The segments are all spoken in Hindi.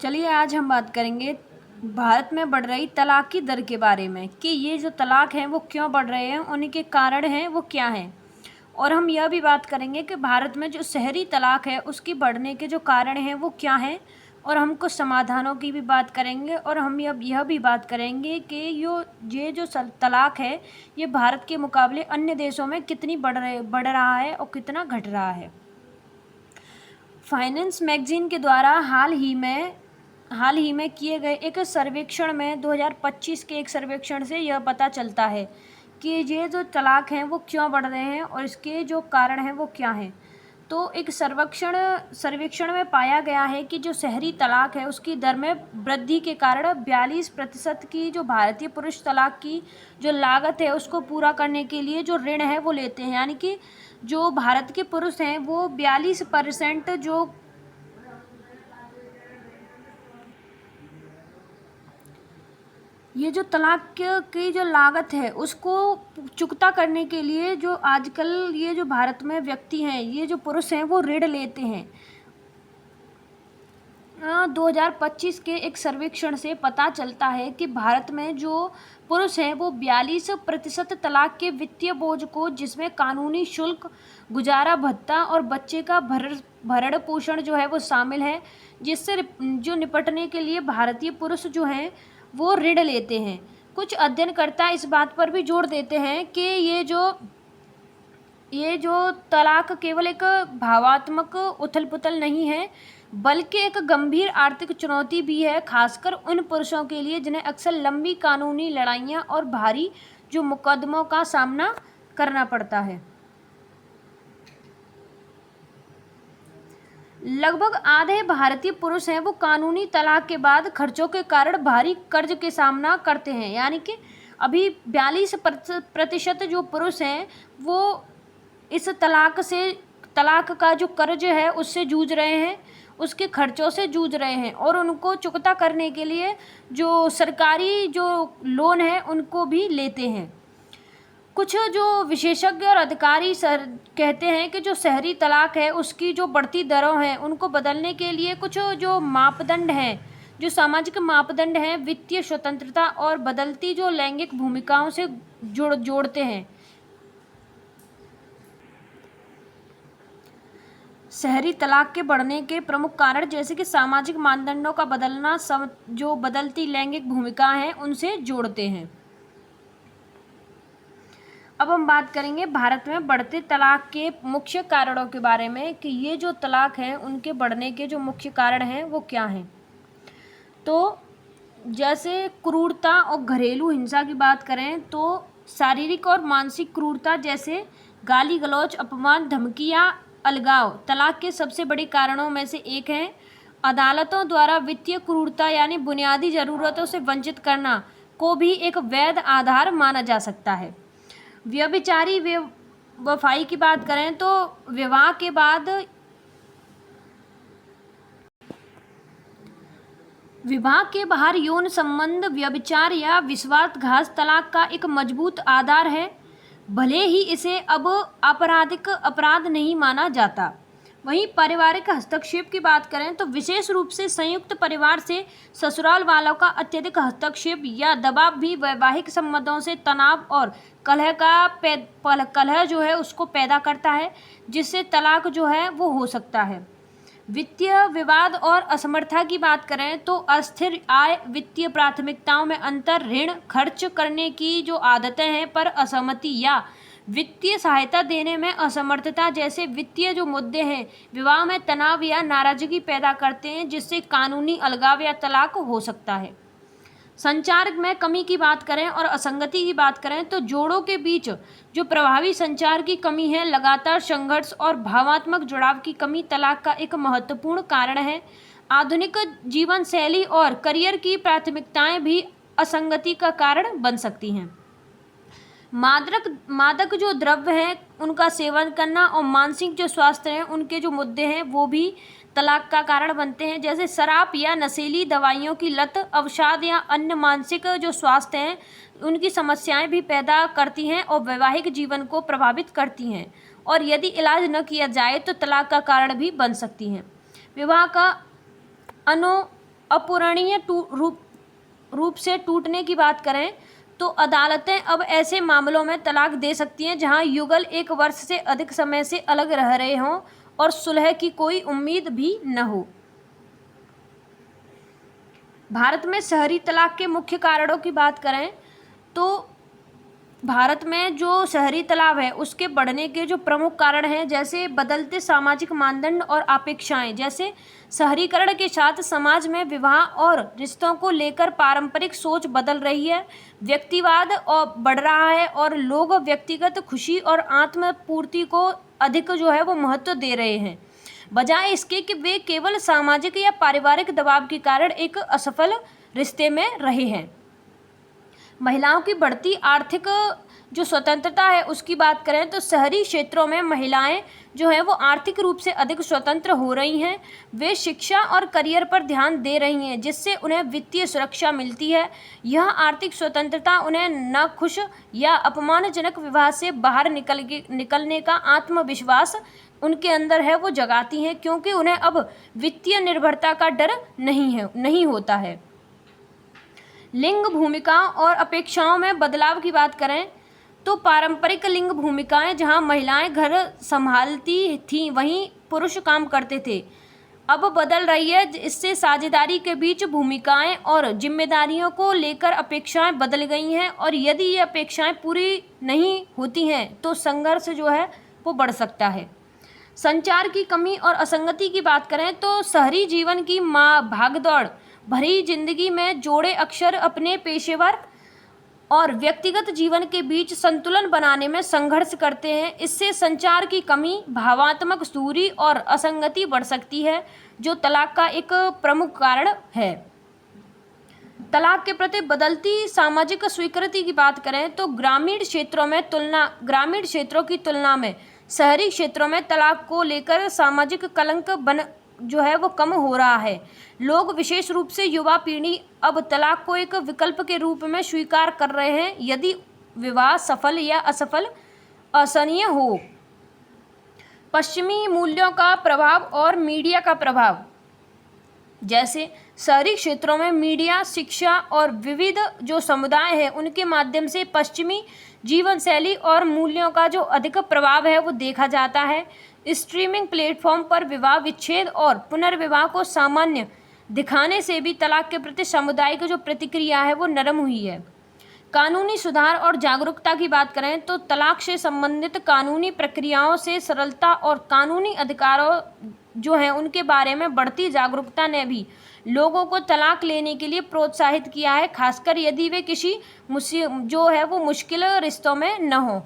चलिए आज हम बात करेंगे भारत में बढ़ रही तलाक की दर के बारे में कि ये जो तलाक हैं वो क्यों बढ़ रहे हैं, उनके कारण हैं वो क्या हैं। और हम यह भी बात करेंगे कि भारत में जो शहरी तलाक है उसकी बढ़ने के जो कारण हैं वो क्या हैं। और हम कुछ समाधानों की भी बात करेंगे और हम यह भी बात करेंगे कि ये जो तलाक है ये भारत के मुकाबले अन्य देशों में कितनी बढ़ रहा है और कितना घट रहा है। फाइनेंस मैगजीन के द्वारा हाल ही में किए गए एक सर्वेक्षण में 2025 के एक सर्वेक्षण से यह पता चलता है कि ये जो तलाक हैं वो क्यों बढ़ रहे हैं और इसके जो कारण हैं वो क्या हैं। तो एक सर्वेक्षण में पाया गया है कि जो शहरी तलाक है उसकी दर में वृद्धि के कारण 42% की जो भारतीय पुरुष तलाक की जो लागत है उसको पूरा करने के लिए जो ऋण है वो लेते हैं। यानी कि जो भारत के पुरुष हैं वो 42% ये जो तलाक की जो लागत है उसको चुकता करने के लिए जो आजकल ये जो भारत में व्यक्ति हैं, ये जो पुरुष हैं वो ऋण लेते हैं। 2025 के एक सर्वेक्षण से पता चलता है कि भारत में जो पुरुष हैं वो 42% तलाक के वित्तीय बोझ को, जिसमें कानूनी शुल्क, गुजारा भत्ता और बच्चे का भरण पोषण जो है वो शामिल है, जिससे जो निपटने के लिए भारतीय पुरुष जो हैं वो ऋण लेते हैं। कुछ अध्ययनकर्ता इस बात पर भी जोर देते हैं कि ये जो तलाक केवल एक भावात्मक उथल पुथल नहीं है बल्कि एक गंभीर आर्थिक चुनौती भी है, खासकर उन पुरुषों के लिए जिन्हें अक्सर लंबी कानूनी लड़ाइयाँ और भारी जो मुकदमों का सामना करना पड़ता है। लगभग आधे भारतीय पुरुष हैं वो कानूनी तलाक के बाद खर्चों के कारण भारी कर्ज के सामना करते हैं। यानी कि अभी 42% जो पुरुष हैं वो इस तलाक का जो कर्ज है उससे जूझ रहे हैं, उसके खर्चों से जूझ रहे हैं और उनको चुकता करने के लिए जो सरकारी जो लोन है उनको भी लेते हैं। कुछ जो विशेषज्ञ और अधिकारी कहते हैं कि जो शहरी तलाक है उसकी जो बढ़ती दरों हैं उनको बदलने के लिए कुछ जो मापदंड हैं, जो सामाजिक मापदंड हैं, वित्तीय स्वतंत्रता और बदलती जो लैंगिक भूमिकाओं से जोड़ते हैं। शहरी तलाक के बढ़ने के प्रमुख कारण जैसे कि सामाजिक मानदंडों का बदलना, जो बदलती लैंगिक भूमिका हैं उनसे जोड़ते हैं। अब हम बात करेंगे भारत में बढ़ते तलाक के मुख्य कारणों के बारे में कि ये जो तलाक हैं उनके बढ़ने के जो मुख्य कारण हैं वो क्या हैं। तो जैसे क्रूरता और घरेलू हिंसा की बात करें तो शारीरिक और मानसिक क्रूरता जैसे गाली गलौज, अपमान, धमकियाँ, अलगाव तलाक के सबसे बड़े कारणों में से एक है। अदालतों द्वारा वित्तीय क्रूरता यानी बुनियादी ज़रूरतों से वंचित करना को भी एक वैध आधार माना जा सकता है। व्यभिचारी वफाई की बात करें तो विवाह के बाहर यौन संबंध, व्यभिचार या विश्वासघात तलाक का एक मजबूत आधार है, भले ही इसे अब आपराधिक अपराध नहीं माना जाता। वहीं पारिवारिक हस्तक्षेप की बात करें तो विशेष रूप से संयुक्त परिवार से ससुराल वालों का अत्यधिक हस्तक्षेप या दबाव भी वैवाहिक संबंधों से तनाव और कलह जो है उसको पैदा करता है, जिससे तलाक जो है वो हो सकता है। वित्तीय विवाद और असमर्थता की बात करें तो अस्थिर आय, वित्तीय प्राथमिकताओं में अंतर, ऋण खर्च करने की जो आदतें हैं पर असहमति या वित्तीय सहायता देने में असमर्थता जैसे वित्तीय जो मुद्दे हैं विवाह में तनाव या नाराजगी पैदा करते हैं, जिससे कानूनी अलगाव या तलाक हो सकता है। संचार में कमी की बात करें और असंगति की बात करें तो जोड़ों के बीच जो प्रभावी संचार की कमी है, लगातार संघर्ष और भावनात्मक जुड़ाव की कमी तलाक का एक महत्वपूर्ण कारण है। आधुनिक जीवन शैली और करियर की प्राथमिकताएं भी असंगति का कारण बन सकती हैं। मादक जो द्रव्य हैं उनका सेवन करना और मानसिक जो स्वास्थ्य हैं उनके जो मुद्दे हैं वो भी तलाक का कारण बनते हैं, जैसे शराब या नशीली दवाइयों की लत, अवसाद या अन्य मानसिक जो स्वास्थ्य हैं उनकी समस्याएं भी पैदा करती हैं और वैवाहिक जीवन को प्रभावित करती हैं और यदि इलाज न किया जाए तो तलाक का कारण भी बन सकती हैं। विवाह का अपूरणीय रूप से टूटने की बात करें तो अदालतें अब ऐसे मामलों में तलाक दे सकती हैं जहां युगल 1 वर्ष से अधिक समय से अलग रह रहे हों और सुलह की कोई उम्मीद भी न हो। भारत में शहरी तलाक के मुख्य कारणों की बात करें तो भारत में जो शहरी तलाक है उसके बढ़ने के जो प्रमुख कारण हैं, जैसे बदलते सामाजिक मानदंड और अपेक्षाएं, जैसे शहरीकरण के साथ समाज में विवाह और रिश्तों को लेकर पारंपरिक सोच बदल रही है, व्यक्तिवाद और बढ़ रहा है और लोग व्यक्तिगत खुशी और आत्मपूर्ति को अधिक जो है वो महत्व दे रहे हैं, बजाय इसके कि वे केवल सामाजिक या पारिवारिक दबाव के कारण एक असफल रिश्ते में रहे हैं। महिलाओं की बढ़ती आर्थिक जो स्वतंत्रता है उसकी बात करें तो शहरी क्षेत्रों में महिलाएं जो है वो आर्थिक रूप से अधिक स्वतंत्र हो रही हैं। वे शिक्षा और करियर पर ध्यान दे रही हैं जिससे उन्हें वित्तीय सुरक्षा मिलती है। यह आर्थिक स्वतंत्रता उन्हें नाखुश या अपमानजनक विवाह से बाहर निकलने का आत्मविश्वास उनके अंदर है वो जगाती हैं, क्योंकि उन्हें अब वित्तीय निर्भरता का डर नहीं होता है। लिंग भूमिकाओं और अपेक्षाओं में बदलाव की बात करें तो पारंपरिक लिंग भूमिकाएं जहां महिलाएं घर संभालती थीं वहीं पुरुष काम करते थे, अब बदल रही है। इससे साझेदारी के बीच भूमिकाएं और जिम्मेदारियों को लेकर अपेक्षाएं बदल गई हैं और यदि ये अपेक्षाएं पूरी नहीं होती हैं तो संघर्ष जो है वो बढ़ सकता है। संचार की कमी और असंगति की बात करें तो शहरी जीवन की भागदौड़ भरी जिंदगी में जोड़े अक्सर अपने पेशेवर और व्यक्तिगत जीवन के बीच संतुलन बनाने में संघर्ष करते हैं। इससे संचार की कमी, भावात्मक दूरी और असंगति बढ़ सकती है, जो तलाक का एक प्रमुख कारण है। तलाक के प्रति बदलती सामाजिक स्वीकृति की बात करें तो ग्रामीण क्षेत्रों की तुलना में शहरी क्षेत्रों में तलाक को लेकर सामाजिक कलंक जो है वो कम हो रहा है। लोग, विशेष रूप से युवा पीढ़ी, अब तलाक को एक विकल्प के रूप में स्वीकार कर रहे हैं यदि विवाह सफल या असफल असहनीय हो। पश्चिमी मूल्यों का प्रभाव और मीडिया का प्रभाव, जैसे शहरी क्षेत्रों में मीडिया, शिक्षा और विविध जो समुदाय हैं उनके माध्यम से पश्चिमी जीवन शैली और मूल्यों का जो अधिक प्रभाव है वो देखा जाता है। स्ट्रीमिंग प्लेटफॉर्म पर विवाह विच्छेद और पुनर्विवाह को सामान्य दिखाने से भी तलाक के प्रति समुदाय की जो प्रतिक्रिया है वो नरम हुई है। कानूनी सुधार और जागरूकता की बात करें तो तलाक से संबंधित कानूनी प्रक्रियाओं से सरलता और कानूनी अधिकारों जो हैं उनके बारे में बढ़ती जागरूकता ने भी लोगों को तलाक लेने के लिए प्रोत्साहित किया है, खासकर यदि वे किसी जो है वो मुश्किल रिश्तों में न हो।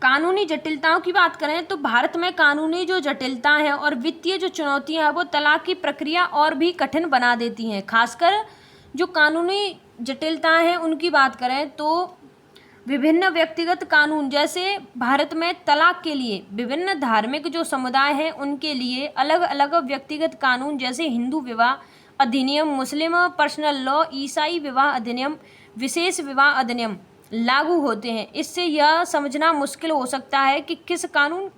कानूनी जटिलताओं की बात करें तो भारत में कानूनी जो जटिलता है और वित्तीय जो चुनौतियां हैं वो तलाक की प्रक्रिया और भी कठिन बना देती हैं। खासकर जो कानूनी जटिलताएं हैं उनकी बात करें तो विभिन्न व्यक्तिगत कानून, जैसे भारत में तलाक के लिए विभिन्न धार्मिक जो समुदाय हैं उनके लिए अलग अलग व्यक्तिगत कानून, जैसे हिंदू विवाह अधिनियम, मुस्लिम पर्सनल लॉ, ईसाई विवाह अधिनियम, विशेष विवाह अधिनियम लागू होते हैं। इससे यह समझना मुश्किल हो सकता है कि किस कानून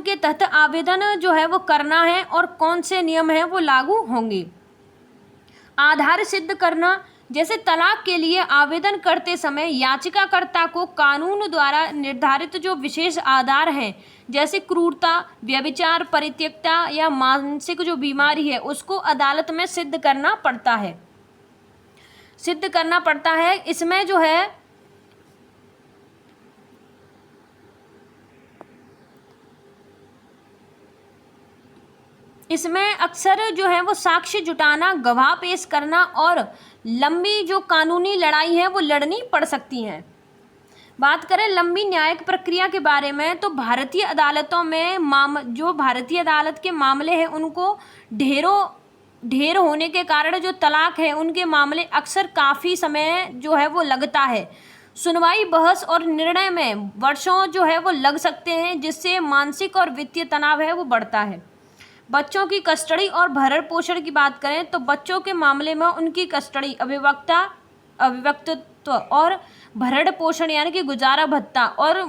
के तहत आवेदन जो है वो करना है और कौन से नियम हैं वो लागू होंगे। आधार सिद्ध करना, जैसे तलाक के लिए आवेदन करते समय याचिकाकर्ता को कानून द्वारा निर्धारित जो विशेष आधार हैं, जैसे क्रूरता, व्यभिचार, परित्यक्ता या मानसिक जो बीमारी है उसको अदालत में सिद्ध करना पड़ता है। इसमें जो है इसमें अक्सर जो है वो साक्ष्य जुटाना, गवाह पेश करना और लंबी जो कानूनी लड़ाई है वो लड़नी पड़ सकती हैं। बात करें लंबी न्यायिक प्रक्रिया के बारे में तो भारतीय अदालतों में जो भारतीय अदालत के मामले हैं उनको ढेर होने के कारण जो तलाक है उनके मामले अक्सर काफ़ी समय जो है वो लगता है। सुनवाई, बहस और निर्णय में वर्षों जो है वो लग सकते हैं, जिससे मानसिक और वित्तीय तनाव है वो बढ़ता है। बच्चों की कस्टडी और भरण पोषण की बात करें तो बच्चों के मामले में उनकी कस्टडी दायित्व और भरण पोषण यानी कि गुजारा भत्ता और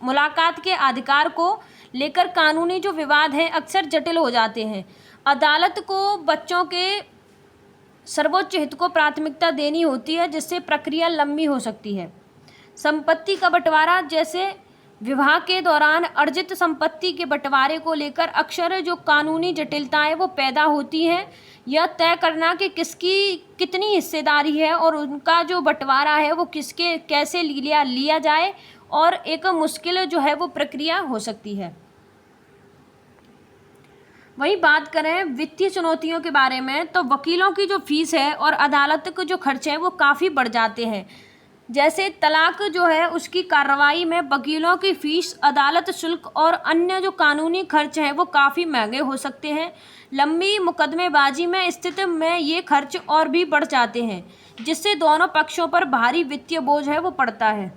मुलाकात के अधिकार को लेकर कानूनी जो विवाद हैं अक्सर जटिल हो जाते हैं। अदालत को बच्चों के सर्वोच्च हित को प्राथमिकता देनी होती है, जिससे प्रक्रिया लंबी हो सकती है। संपत्ति का बंटवारा, जैसे विवाह के दौरान अर्जित संपत्ति के बंटवारे को लेकर अक्सर जो कानूनी जटिलताएं वो पैदा होती हैं। यह तय करना कि किसकी कितनी हिस्सेदारी है और उनका जो बंटवारा है वो किसके कैसे लिया जाए, और एक मुश्किल जो है वो प्रक्रिया हो सकती है। वही बात करें वित्तीय चुनौतियों के बारे में, तो वकीलों की जो फीस है और अदालत के जो खर्चे हैं वो काफ़ी बढ़ जाते हैं। जैसे तलाक जो है उसकी कार्रवाई में वकीलों की फीस, अदालत शुल्क और अन्य जो कानूनी खर्च हैं वो काफ़ी महंगे हो सकते हैं। लंबी मुकदमेबाजी में स्थिति में ये खर्च और भी बढ़ जाते हैं, जिससे दोनों पक्षों पर भारी वित्तीय बोझ है वो पड़ता है।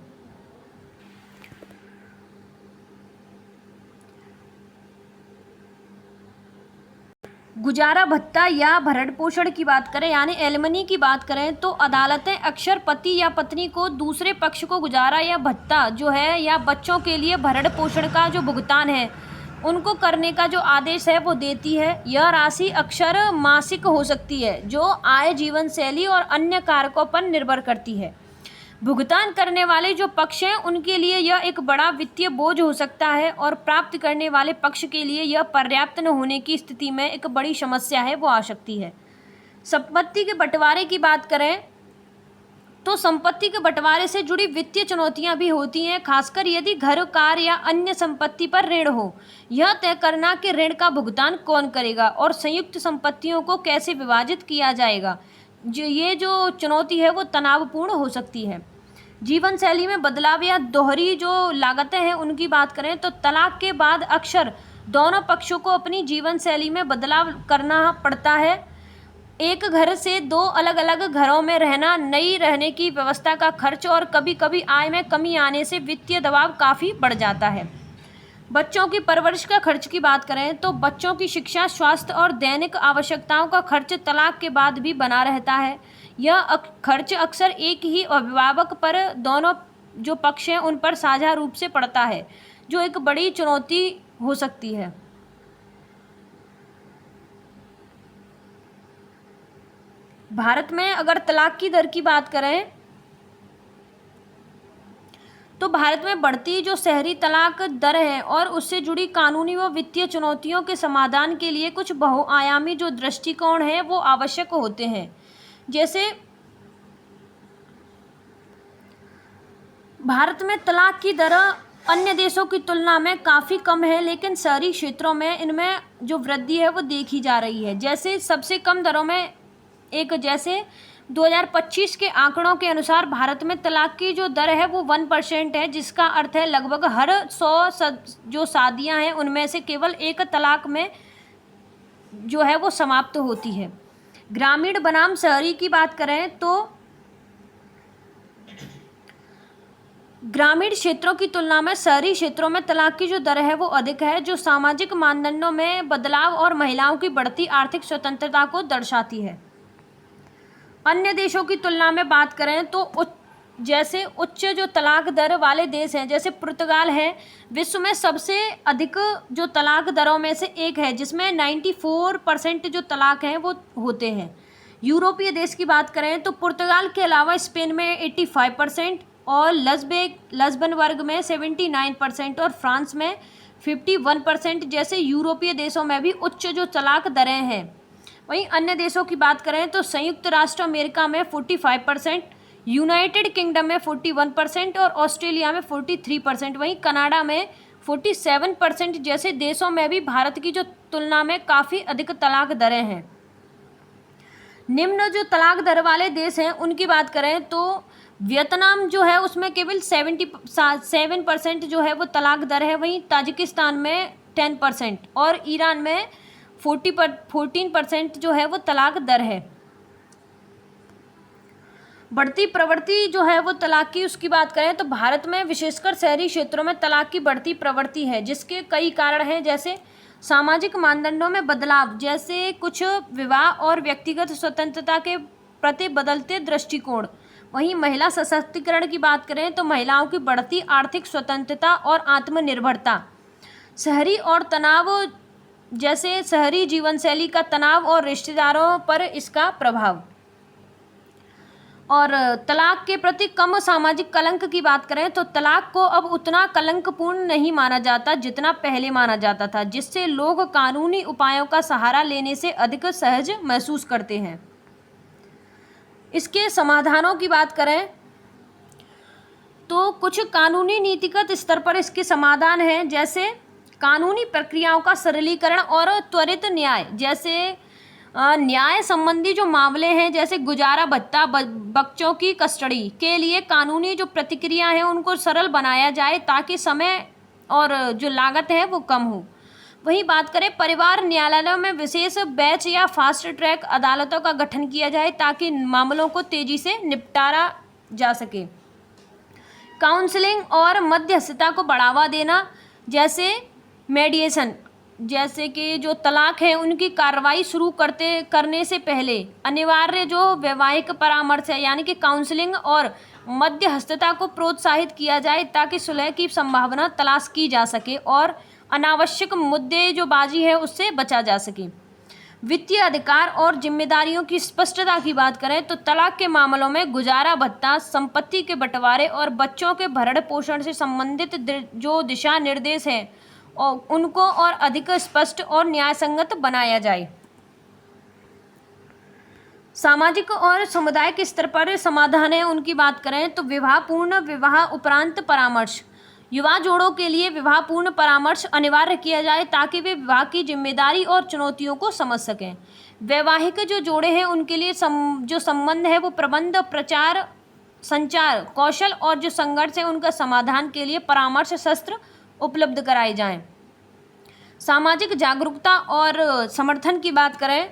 गुजारा भत्ता या भरण पोषण की बात करें यानी एलिमनी की बात करें, तो अदालतें अक्सर पति या पत्नी को दूसरे पक्ष को गुजारा या भत्ता जो है या बच्चों के लिए भरण पोषण का जो भुगतान है उनको करने का जो आदेश है वो देती है। यह राशि अक्सर मासिक हो सकती है, जो आय, जीवन शैली और अन्य कारकों पर निर्भर करती है। भुगतान करने वाले जो पक्ष हैं उनके लिए यह एक बड़ा वित्तीय बोझ हो सकता है, और प्राप्त करने वाले पक्ष के लिए यह पर्याप्त न होने की स्थिति में एक बड़ी समस्या है वो आ सकती है। संपत्ति के बंटवारे की बात करें तो संपत्ति के बंटवारे से जुड़ी वित्तीय चुनौतियां भी होती हैं, खासकर यदि घर, कार या अन्य संपत्ति पर ऋण हो। यह तय करना कि ऋण का भुगतान कौन करेगा और संयुक्त संपत्तियों को कैसे विभाजित किया जाएगा, ये जो चुनौती है वो तनावपूर्ण हो सकती है। जीवन शैली में बदलाव या दोहरी जो लागतें हैं उनकी बात करें तो तलाक के बाद अक्सर दोनों पक्षों को अपनी जीवन शैली में बदलाव करना पड़ता है। एक घर से दो अलग अलग घरों में रहना, नई रहने की व्यवस्था का खर्च और कभी कभी आय में कमी आने से वित्तीय दबाव काफ़ी बढ़ जाता है। बच्चों की परवरिश का खर्च की बात करें तो बच्चों की शिक्षा, स्वास्थ्य और दैनिक आवश्यकताओं का खर्च तलाक के बाद भी बना रहता है। यह खर्च अक्सर एक ही अभिभावक पर दोनों जो पक्ष हैं उन पर साझा रूप से पड़ता है, जो एक बड़ी चुनौती हो सकती है। भारत में अगर तलाक की दर की बात करें तो भारत में बढ़ती जो शहरी तलाक दर है और उससे जुड़ी कानूनी व वित्तीय चुनौतियों के समाधान के लिए कुछ बहुआयामी जो दृष्टिकोण है वो आवश्यक होते हैं। जैसे भारत में तलाक की दर अन्य देशों की तुलना में काफ़ी कम है, लेकिन शहरी क्षेत्रों में इनमें जो वृद्धि है वो देखी जा रही है। जैसे सबसे कम दरों में जैसे 2025 के आंकड़ों के अनुसार भारत में तलाक की जो दर है वो 1% है, जिसका अर्थ है लगभग हर 100 जो शादियां हैं उनमें से केवल एक तलाक में जो है वो समाप्त होती है। ग्रामीण बनाम शहरी की बात करें तो ग्रामीण क्षेत्रों की तुलना में शहरी क्षेत्रों में तलाक की जो दर है वो अधिक है, जो सामाजिक मानदंडों में बदलाव और महिलाओं की बढ़ती आर्थिक स्वतंत्रता को दर्शाती है। अन्य देशों की तुलना में बात करें तो उच्च जो तलाक दर वाले देश हैं जैसे पुर्तगाल है, विश्व में सबसे अधिक जो तलाक दरों में से एक है, जिसमें 94% जो तलाक हैं वो होते हैं। यूरोपीय देश की बात करें तो पुर्तगाल के अलावा स्पेन में 85% और लक्ज़मबर्ग में 79% और फ्रांस में 51% जैसे यूरोपीय देशों में भी उच्च जो तलाक दरें हैं। वहीं अन्य देशों की बात करें तो संयुक्त राष्ट्र अमेरिका में 45%, यूनाइटेड किंगडम में 41% और ऑस्ट्रेलिया में 43%, वहीं कनाडा में 47% जैसे देशों में भी भारत की जो तुलना में काफ़ी अधिक तलाक दरें हैं। निम्न जो तलाक दर वाले देश हैं उनकी बात करें तो वियतनाम जो है उसमें केवल 77% जो है वो तलाक दर है, वहीं ताजिकिस्तान में 10% और ईरान में 14% जो है वो तलाक दर है। बढ़ती प्रवृत्ति जो है वो तलाक की उसकी बात करें तो भारत में विशेषकर शहरी क्षेत्रों में तलाक की बढ़ती प्रवृत्ति है, जिसके कई कारण हैं, जैसे सामाजिक मानदंडों में बदलाव, जैसे कुछ विवाह और व्यक्तिगत स्वतंत्रता के प्रति बदलते दृष्टिकोण। वहीं महिला सशक्तिकरण की बात करें तो महिलाओं की बढ़ती आर्थिक स्वतंत्रता और आत्मनिर्भरता, शहरी और तनाव, जैसे शहरी जीवन शैली का तनाव और रिश्तेदारों पर इसका प्रभाव, और तलाक के प्रति कम सामाजिक कलंक की बात करें तो तलाक को अब उतना कलंकपूर्ण नहीं माना जाता जितना पहले माना जाता था, जिससे लोग कानूनी उपायों का सहारा लेने से अधिक सहज महसूस करते हैं। इसके समाधानों की बात करें तो कुछ कानूनी नीतिगत स्तर पर इसके समाधान हैं, जैसे कानूनी प्रक्रियाओं का सरलीकरण और त्वरित न्याय, जैसे न्याय संबंधी जो मामले हैं, जैसे गुजारा भत्ता, बच्चों की कस्टडी के लिए कानूनी जो प्रतिक्रिया है उनको सरल बनाया जाए ताकि समय और जो लागत है वो कम हो। वहीं बात करें परिवार न्यायालयों में विशेष बेंच या फास्ट ट्रैक अदालतों का गठन किया जाए ताकि मामलों को तेजी से निपटारा जा सके। काउंसलिंग और मध्यस्थता को बढ़ावा देना, जैसे मेडिएशन, जैसे कि जो तलाक है उनकी कार्रवाई शुरू करने से पहले अनिवार्य जो वैवाहिक परामर्श है यानी कि काउंसलिंग और मध्यस्थता को प्रोत्साहित किया जाए ताकि सुलह की संभावना तलाश की जा सके और अनावश्यक मुद्दे जो बाजी है उससे बचा जा सके। वित्तीय अधिकार और जिम्मेदारियों की स्पष्टता की बात करें तो तलाक के मामलों में गुजारा भत्ता, संपत्ति के बंटवारे और बच्चों के भरण पोषण से संबंधित जो दिशा निर्देश हैं और उनको और अधिक स्पष्ट और न्यायसंगत बनाया जाए। सामाजिक और सामुदायिक स्तर पर समाधान है उनकी बात करें तो विवाहपूर्ण विवाह उपरांत परामर्श, युवा जोड़ों के लिए विवाहपूर्ण परामर्श अनिवार्य किया जाए ताकि वे विवाह की जिम्मेदारी और चुनौतियों को समझ सकें। वैवाहिक जो जोड़े हैं उनके लिए जो संबंध है वो प्रबंध, प्रचार, संचार कौशल और जो संघर्ष है उनका समाधान के लिए परामर्श सत्र उपलब्ध कराए जाएं। सामाजिक जागरूकता और समर्थन की बात करें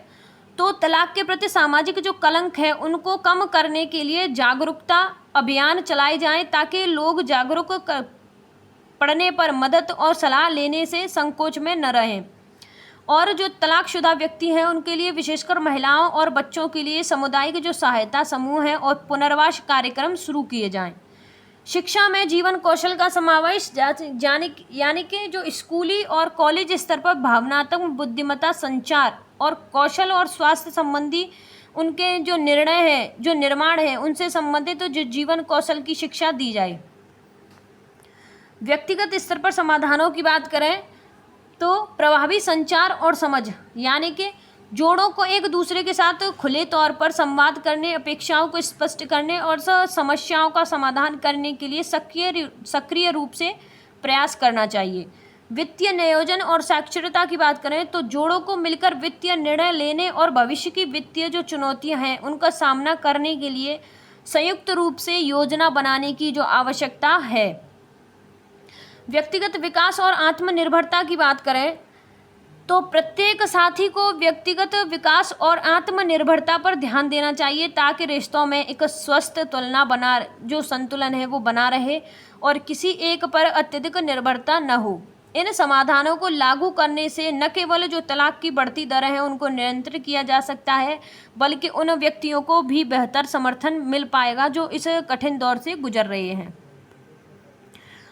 तो तलाक के प्रति सामाजिक जो कलंक है उनको कम करने के लिए जागरूकता अभियान चलाए जाएं ताकि लोग जागरूक पड़ने पर मदद और सलाह लेने से संकोच में न रहें। और जो तलाकशुदा व्यक्ति हैं उनके लिए विशेषकर महिलाओं और बच्चों के लिए सामुदायिक जो सहायता समूह हैं और पुनर्वास कार्यक्रम शुरू किए जाएं। शिक्षा में जीवन कौशल का समावेश, यानी कि जो स्कूली और कॉलेज स्तर पर भावनात्मक बुद्धिमत्ता, संचार और कौशल और स्वास्थ्य संबंधी उनके जो निर्णय है, जो निर्माण है उनसे संबंधित जो जीवन कौशल की शिक्षा दी जाए। व्यक्तिगत स्तर पर समाधानों की बात करें तो प्रभावी संचार और समझ, यानी कि जोड़ों को एक दूसरे के साथ खुले तौर पर संवाद करने, अपेक्षाओं को स्पष्ट करने और समस्याओं का समाधान करने के लिए सक्रिय रूप से प्रयास करना चाहिए। वित्तीय नियोजन और साक्षरता की बात करें तो जोड़ों को मिलकर वित्तीय निर्णय लेने और भविष्य की वित्तीय जो चुनौतियां हैं उनका सामना करने के लिए संयुक्त रूप से योजना बनाने की जो आवश्यकता है। व्यक्तिगत विकास और आत्मनिर्भरता की बात करें तो प्रत्येक साथी को व्यक्तिगत विकास और आत्मनिर्भरता पर ध्यान देना चाहिए ताकि रिश्तों में एक स्वस्थ जो संतुलन है वो बना रहे और किसी एक पर अत्यधिक निर्भरता न हो। इन समाधानों को लागू करने से न केवल जो तलाक की बढ़ती दरें हैं उनको नियंत्रित किया जा सकता है, बल्कि उन व्यक्तियों को भी बेहतर समर्थन मिल पाएगा जो इस कठिन दौर से गुजर रहे हैं।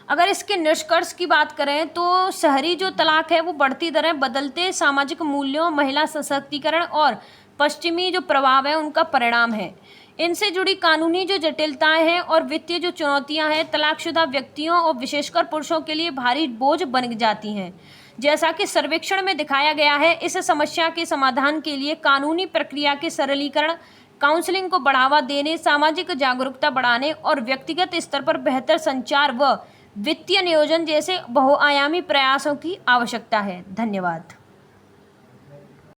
अगर इसके निष्कर्ष की बात करें तो शहरी जो तलाक है वो बढ़ती दरें, बदलते सामाजिक मूल्यों, महिला सशक्तिकरण और पश्चिमी जो प्रभाव है उनका परिणाम है। इनसे जुड़ी कानूनी जो जटिलताएं हैं और वित्तीय जो चुनौतियां हैं तलाकशुदा व्यक्तियों और विशेषकर पुरुषों के लिए भारी बोझ बन जाती हैं। जैसा कि सर्वेक्षण में दिखाया गया है, इस समस्या के समाधान के लिए कानूनी प्रक्रिया के सरलीकरण, काउंसलिंग को बढ़ावा देने, सामाजिक जागरूकता बढ़ाने और व्यक्तिगत स्तर पर बेहतर संचार व वित्तीय नियोजन जैसे बहुआयामी प्रयासों की आवश्यकता है। धन्यवाद।